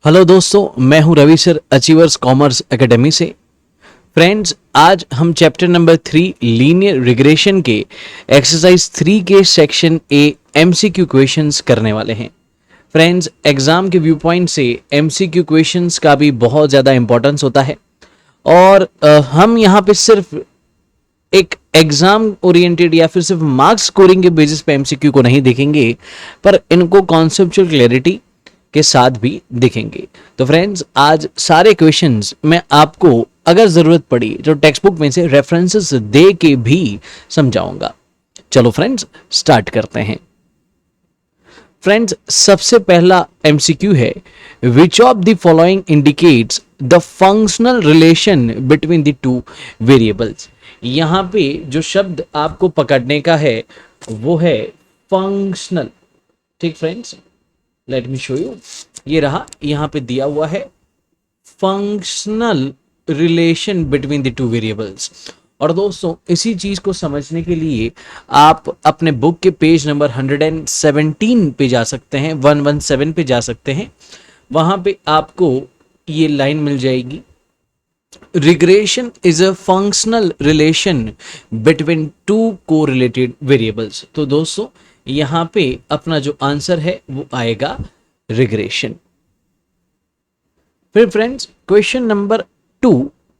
Hello दोस्तों, मैं हूं Ravi sir achievers commerce academy से। फ्रेंड्स, आज हम चैप्टर नंबर 3 लीनियर रिग्रेशन के एक्सरसाइज 3 के सेक्शन ए एमसीक्यू क्वेश्चंस करने वाले हैं। फ्रेंड्स, एग्जाम के व्यू पॉइंट से एमसीक्यू क्वेश्चंस का भी बहुत ज़्यादा इंपॉर्टेंस होता है और हम यहाँ पे सिर्फ एक एग्जाम ओरिएंटेड या फिर सिर्फ मार्क्स स्कोरिंग के बेसिस पे एमसीक्यू को नहीं देखेंगे, पर इनको कॉन्सेप्चुअल क्लैरिटी के साथ भी देखेंगे। तो फ्रेंड्स, आज सारे क्वेश्चंस मैं आपको अगर जरूरत पड़ी तो टेक्स्ट बुक में से रेफरेंसेस दे के भी समझाऊंगा। चलो फ्रेंड्स, स्टार्ट करते हैं। फ्रेंड्स, सबसे पहला एमसीक्यू है, which of the following indicates the functional relation between the two variables. यहां पे जो शब्द आपको पकड़ने का है वो है फंक्शनल। ठीक friends, let me show you. ये रहा, यहां पे दिया हुआ है functional relation between the two variables. और दोस्तों, इसी चीज को समझने के लिए आप अपने बुक के पेज नंबर 117 पे जा सकते हैं, 117 पे जा सकते हैं। वहां पे आपको ये लाइन मिल जाएगी, regression is a functional relation between two correlated variables. तो दोस्तों, यहां पे अपना जो आंसर है वो आएगा रिग्रेशन। फिर फ्रेंड्स, क्वेश्चन नंबर 2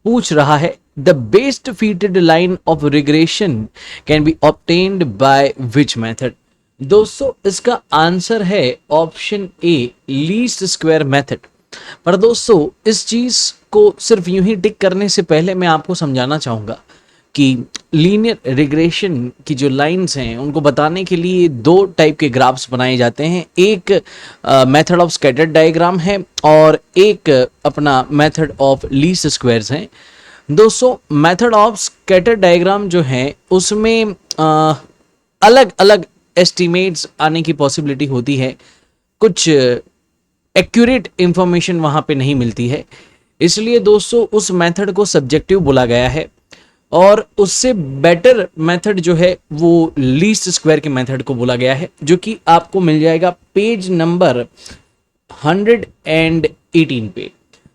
पूछ रहा है, the best fitted line of regression can be obtained by which method. दोस्तों, इसका आंसर है option A, least square method. पर दोस्तों, इस चीज को सिर्फ यूं ही टिक करने से पहले मैं आपको समझाना चाहूंगा कि लीनियर रिग्रेशन की जो लाइंस हैं उनको बताने के लिए दो टाइप के ग्राफ्स बनाए जाते हैं। एक मेथड ऑफ स्कैटर्ड डायग्राम है और एक अपना मेथड ऑफ लीस्ट स्क्वायर्स हैं। दोस्तों, मेथड ऑफ स्कैटर्ड डायग्राम जो है उसमें अलग अलग एस्टिमेट्स आने की पॉसिबिलिटी होती है, कुछ एक्यूरेट इंफॉर्मेशन वहां पे नहीं मिलती है। इसलिए दोस्तों, उस मेथड को सब्जेक्टिव बोला गया है और उससे बेटर मेथड जो है वो लीस्ट स्क्वायर के मेथड को बोला गया है, जो कि आपको मिल जाएगा पेज नंबर 118 पे।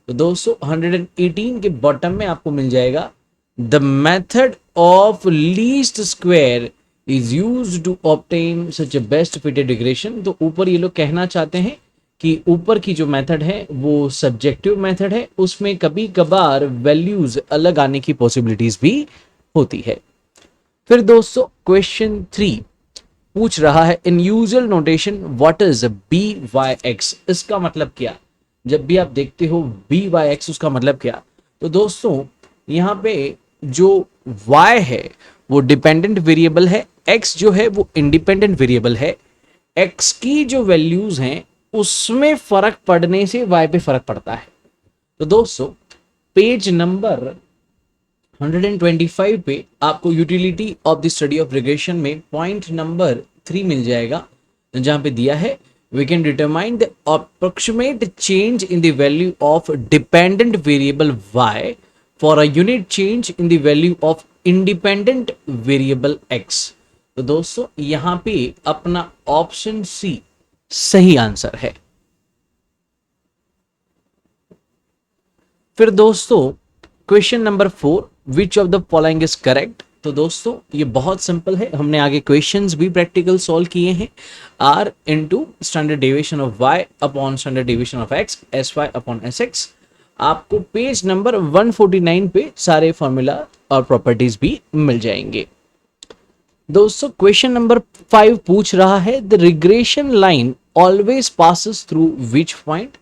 तो दोस्तों, 118 के बॉटम में आपको मिल जाएगा, the method of least square is used to obtain such a best fitted regression. तो ऊपर ये लोग कहना चाहते हैं कि ऊपर की जो मेथड है वो सब्जेक्टिव मेथड है, उसमें कभी कभार वैल्यूज अलग आने की पॉसिबिलिटीज भी होती है। फिर दोस्तों, क्वेश्चन 3 पूछ रहा है, in usual notation what is b y x. इसका मतलब क्या? जब भी आप देखते हो बी वाई एक्स, उसका मतलब क्या? तो दोस्तों, यहाँ पे जो y है वो डिपेंडेंट वेरिएबल है, x जो है वो इंडिपेंडेंट वेरिएबल है। x की जो वैल्यूज हैं उसमें फर्क पड़ने से y पे फर्क पड़ता है। तो दोस्तों, पेज नंबर 125 पे आपको utility of the study of regression में पॉइंट नंबर 3 मिल जाएगा, जहां पे दिया है, we can determine the approximate change in the value of dependent variable y for a unit change in the value of independent variable x। तो दोस्तों, यहां पे अपना ऑप्शन सी सही आंसर है। फिर दोस्तों, question number 4, which of the following is correct. तो दोस्तों, ये बहुत सिंपल है, हमने आगे क्वेश्चंस भी प्रैक्टिकल सॉल्व किए हैं। r into standard deviation of y upon standard deviation of x, sy upon sx। आपको पेज नंबर 149 पे सारे फॉर्मूला और प्रॉपर्टीज भी मिल जाएंगे। दोस्तों, क्वेश्चन नंबर 5 पूछ रहा है, the regression line always passes through which point.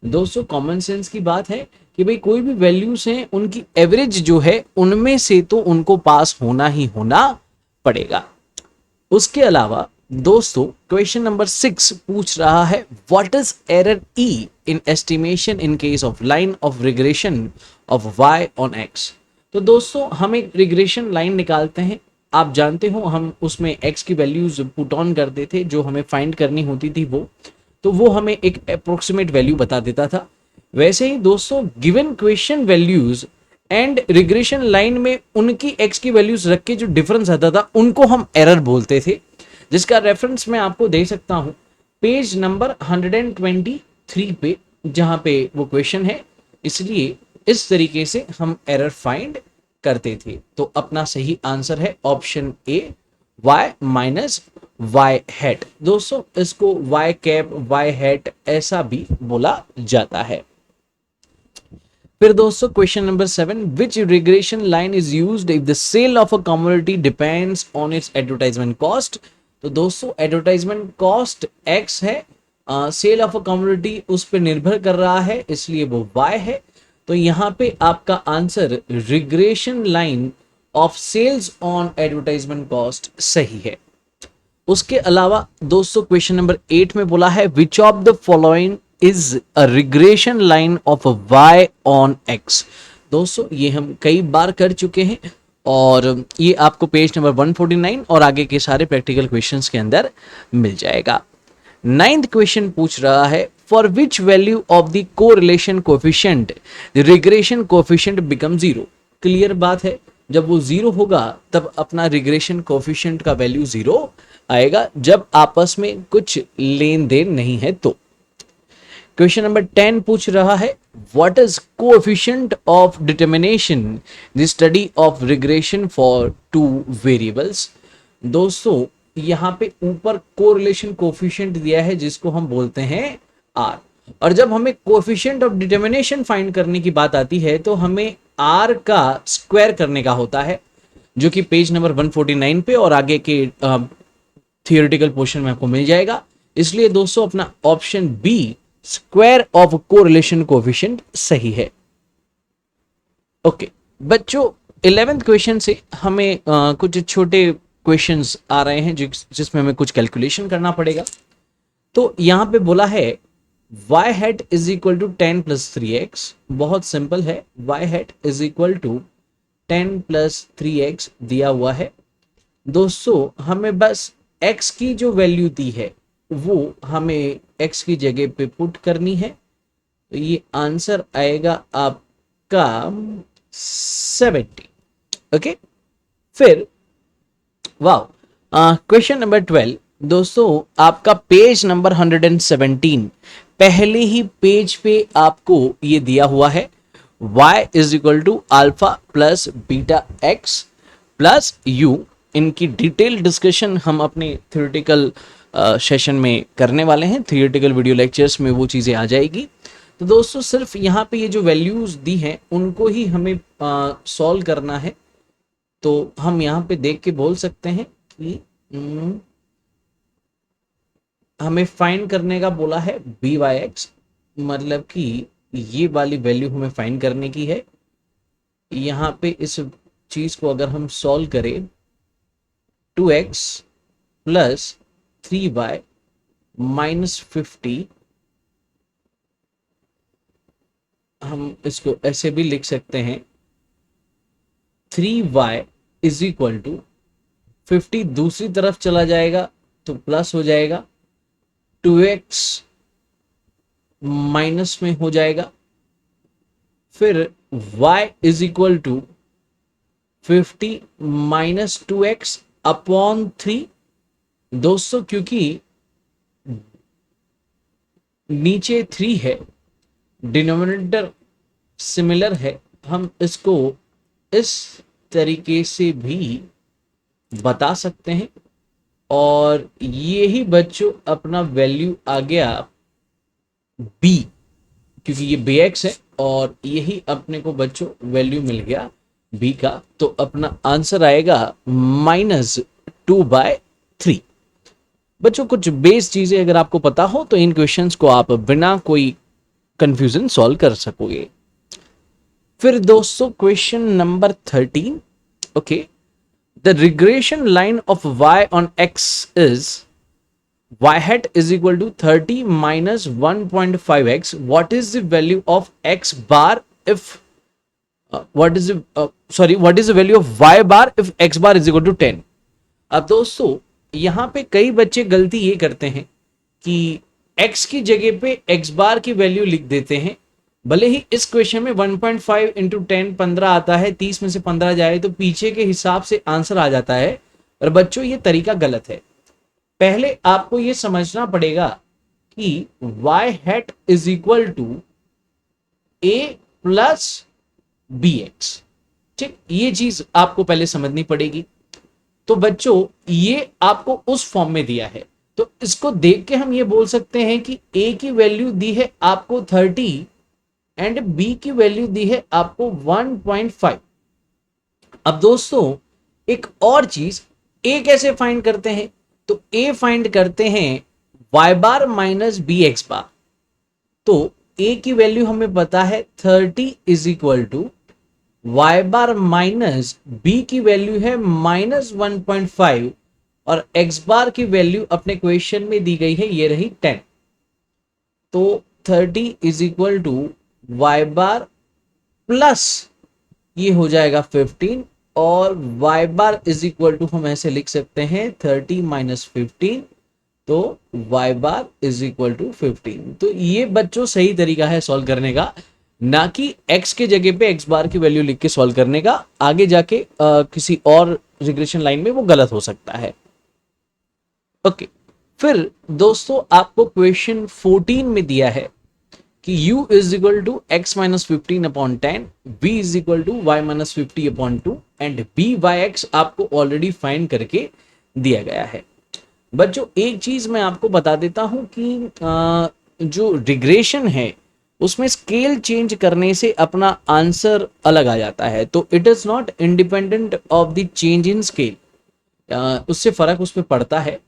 दोस्तों, कॉमन सेंस की बात है कि भाई कोई भी वैल्यूज हैं उनकी एवरेज जो है उनमें से तो उनको पास होना ही होना पड़ेगा। उसके अलावा दोस्तों, क्वेश्चन नंबर 6 पूछ रहा है, what is error E in estimation in case of line of regression of y on x। तो दोस्तों, हम एक रिग्रेशन लाइन निकालते हैं, आप जानते हो हम उसमें x की वैल्यूज पुट ऑन करते थे, जो हमें फाइंड करनी होती थी वो हमें एक अप्रोक्सीमेट वैल्यू बता देता था। वैसे ही दोस्तों, given question values and regression line में उनकी x की वैल्यूज रख के जो डिफरेंस आता था उनको हम एरर बोलते थे, जिसका रेफरेंस मैं आपको दे सकता हूं पेज नंबर 123 पे जहां पे वो क्वेश्चन है, इसलिए इस तरीके से हम एरर फाइंड करते थे। तो अपना सही आंसर है option A, y minus y hat. दोस्तों इसको y कैप y हैट ऐसा भी बोला जाता है। फिर दोस्तों question number 7, which regression line is used if the sale of a commodity depends on its advertisement cost. तो दोस्तों एडवर्टाइजमेंट कॉस्ट x है, सेल ऑफ अ कमोडिटी उस पर निर्भर कर रहा है, इसलिए वो y है। तो यहाँ पे आपका answer regression line of sales on advertisement cost सही है। उसके अलावा दोस्तों क्वेश्चन नंबर 8 में बोला है which of the following is a regression line of y on x। दोस्तों ये हम कई बार कर चुके हैं और ये आपको पेज नंबर 149 और आगे के सारे प्रैक्टिकल क्वेश्चंस के अंदर मिल जाएगा। 9th क्वेश्चन पूछ रहा है for which value of the correlation coefficient the regression coefficient become 0। Clear बात है, जब वो 0 होगा तब अपना रिग्रेशन कोएफिशिएंट का वैल्यू 0 आएगा, जब आपस में कुछ लेन देन नहीं है तो। क्वेश्चन नंबर 10 पूछ रहा है what is coefficient of determination the study of regression for two variables. दोस्तों यहाँ पे ऊपर कोरिलेशन कोएफिशिएंट दिया है जिसको हम बोलते हैं r, और जब हमें कोएफिशिएंट ऑफ डिटरमिनेशन फाइंड करने की बात आती है तो हमें r का स्क्वायर करने का होता है, जो कि पेज नंबर 149 पे और आगे के थियोरेटिकल पोर्शन में आपको मिल जाएगा। इसलिए दोस्तों अपना option B square of correlation coefficient सही है। ओके बच्चों 11th क्वेश्चन से हमें कुछ छोटे क्वेश्चंस आ रहे हैं जिसमें हमें कुछ कैलकुलेशन करना पड़ेगा। तो यहां पे बोला है y hat is equal to 10 plus 3x। बहुत सिंपल है, y hat is equal to 10 plus 3x दिया हुआ है। दोस्तों हमें बस x की जो वैल्यू दी है वो हमें x की जगह पे पुट करनी है, तो ये आंसर आएगा आपका 70। ओके फिर वाओ क्वेश्चन नंबर 12 दोस्तों आपका पेज नंबर 117 पहले ही पेज पे आपको ये दिया हुआ है y is equal to alpha plus beta x plus u. इनकी डिटेल डिस्कशन हम अपने थ्योरेटिकल सेशन में करने वाले हैं, थियोरेटिकल वीडियो लेक्चर्स में वो चीज़ें आ जाएगी। तो दोस्तों सिर्फ यहाँ पे ये जो वैल्यूज दी हैं उनको ही हमें सॉल्व करना है। तो हम यहाँ पे देख के बोल सकते हैं कि हमें फाइंड करने का बोला है बी वाई एक्स, मतलब कि ये वाली वैल्यू हमें फाइंड करने की है। यहाँ पे इस चीज को अगर हम सॉल्व करें 2x प्लस 3y माइनस 50, हम इसको ऐसे भी लिख सकते हैं 3y इज इक्वल टू 50 दूसरी तरफ चला जाएगा तो प्लस हो जाएगा, 2x माइनस में हो जाएगा, फिर y is equal to 50 minus 2x upon 3। दोस्तों क्योंकि नीचे 3 है, डिनोमिनेटर सिमिलर है, हम इसको इस तरीके से भी बता सकते हैं। और यही बच्चों अपना वैल्यू आ गया b, क्योंकि ये bx है और यही अपने को बच्चों वैल्यू मिल गया b का। तो अपना आंसर आएगा -2/3। बच्चों कुछ बेस चीजें अगर आपको पता हो तो इन क्वेश्चंस को आप बिना कोई कंफ्यूजन सॉल्व कर सकोगे। फिर दोस्तों question number 13, okay the regression line of y on x is y hat is equal to 30 minus 1.5x. what is the value of x bar if what is the value of y bar if x bar is equal to 10? अब दोस्तों यहां पे कई बच्चे गलती ये करते हैं कि x की जगह पे x बार की वैल्यू लिख देते हैं। भले ही इस क्वेश्चन में 1.5 इंटू 10 15 आता है, 30 में से 15 जाए तो पीछे के हिसाब से आंसर आ जाता है, और बच्चों ये तरीका गलत है। पहले आपको ये समझना पड़ेगा कि y hat is equal to a plus bx। ठीक, ये चीज आपको पहले समझनी पड़ेगी। तो बच्चों ये आपको उस फॉर्म में दिया है, तो इसको देख के हम ये बोल सकते हैं कि a की वैल्यू दी है आपको 30 एंड b की वैल्यू दी है आपको 1.5। अब दोस्तों एक और चीज, a कैसे फाइंड करते हैं? तो a फाइंड करते हैं y bar minus b x bar. तो a की वैल्यू हमें पता है 30 is equal to y bar minus b की वैल्यू है -1.5 और x बार की वैल्यू अपने क्वेश्चन में दी गई है, ये रही 10। तो 30 is equal to y bar plus ये हो जाएगा 15 और y bar is equal to हम ऐसे लिख सकते हैं 30 माइनस 15, तो y bar is equal to 15। तो ये बच्चों सही तरीका है सॉल्व करने का, ना कि x के जगह पे x बार की वैल्यू लिख के सॉल्व करने का। आगे जाके किसी और रिग्रेशन लाइन में वो गलत हो सकता है। ओके, फिर दोस्तों आपको क्वेश्चन 14 में दिया है कि u is equal to x minus 15 upon 10, v is equal to y minus 50 upon 2 and b y x आपको ऑलरेडी फाइंड करके दिया गया है। बच्चों एक चीज मैं आपको बता देता हूं कि जो रिग्रेशन है उसमें स्केल चेंज करने से अपना आंसर अलग आ जाता है, तो it is not independent of the change in scale, उससे फर्क उस पर पड़ता है।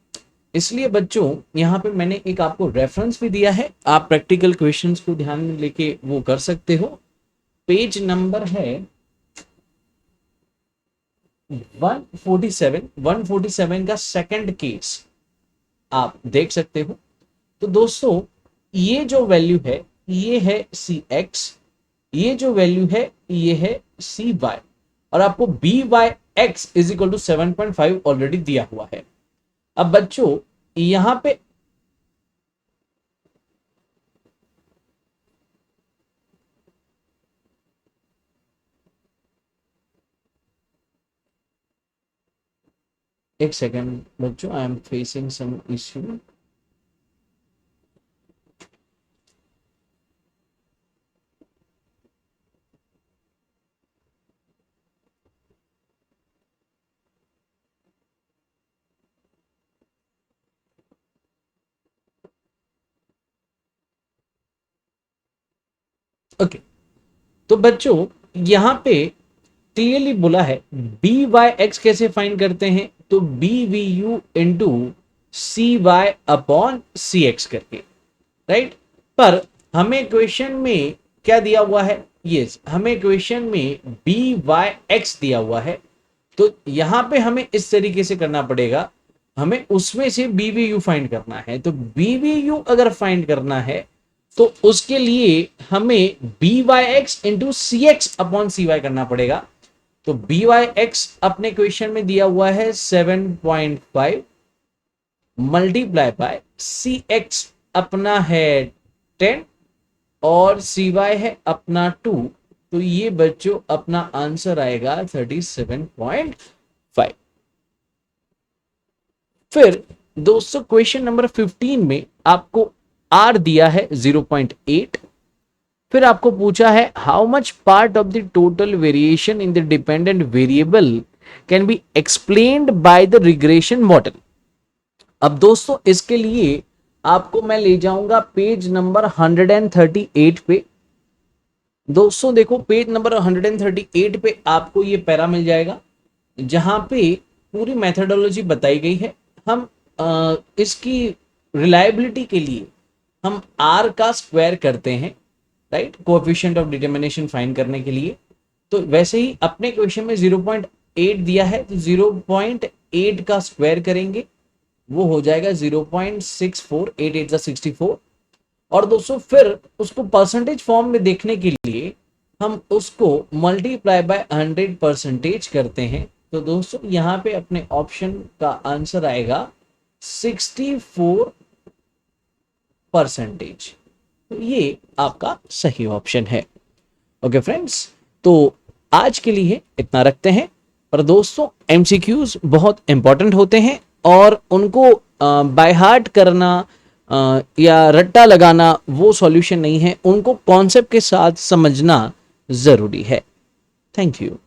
इसलिए बच्चों यहाँ पे मैंने एक आपको रेफरेंस भी दिया है, आप प्रैक्टिकल क्वेश्चंस को ध्यान में लेके वो कर सकते हो। पेज नंबर है 147 का सेकंड केस आप देख सकते हो। तो दोस्तों ये जो वैल्यू है ये है सी एक्स, ये जो वैल्यू है ये है सी वाई, और आपको b y x is equal to 7.5 already दिया हुआ है। अब बच्चों यहां पे एक सेकेंड बच्चों, I am facing some issue. Okay, तो बच्चों यहां पे क्लियरली बोला है बी वाई एक्स कैसे फाइंड करते हैं, तो b v u into c y upon c x करके, राइट। पर हमें क्वेश्चन में क्या दिया हुआ है? यस, हमें क्वेश्चन में बी वाई एक्स दिया हुआ है, तो यहां पे हमें इस तरीके से करना पड़ेगा, हमें उसमें से बी वी यू फाइंड करना है। तो बी वी यू अगर फाइंड करना है तो उसके लिए हमें बी वाई एक्स इंटू सी एक्स अपॉन सी वाई करना पड़ेगा। तो बी वाई एक्स अपने क्वेश्चन में दिया हुआ है 7.5 मल्टीप्लाई बाय सी एक्स अपना है 10 और सी वाई है अपना 2, तो ये बच्चों अपना आंसर आएगा 37.5। फिर दोस्तों क्वेश्चन नंबर 15 में आपको आर दिया है 0.8। फिर आपको पूछा है how much part of the total variation in the dependent variable can be explained by the regression model. अब दोस्तों इसके लिए आपको मैं ले जाऊंगा पेज नंबर 138 पे। दोस्तों देखो पेज नंबर 138 पे आपको ये पैरा मिल जाएगा जहां पे पूरी मेथडोलॉजी बताई गई है। हम इसकी रिलायबिलिटी के लिए हम आर का स्क्वायर करते हैं, right, coefficient of determination find करने के लिए। तो वैसे ही अपने क्वेश्चन में 0.8 दिया है, तो 0.8 का स्क्वायर करेंगे, वो हो जाएगा 0.64, 8 8 64। और दोस्तों फिर उसको परसेंटेज फॉर्म में देखने के लिए हम उसको मल्टीप्लाई बाय 100% करते हैं। तो दोस्तों यहाँ पे अपने ऑप्शन का आंसर आएगा 64%। तो ये आपका सही ऑप्शन है। ओके फ्रेंड्स, तो आज के लिए इतना रखते हैं। पर दोस्तों एमसीक्यूज बहुत इंपॉर्टेंट होते हैं और उनको बाय हार्ट करना या रट्टा लगाना वो सॉल्यूशन नहीं है, उनको कॉन्सेप्ट के साथ समझना ज़रूरी है। Thank you.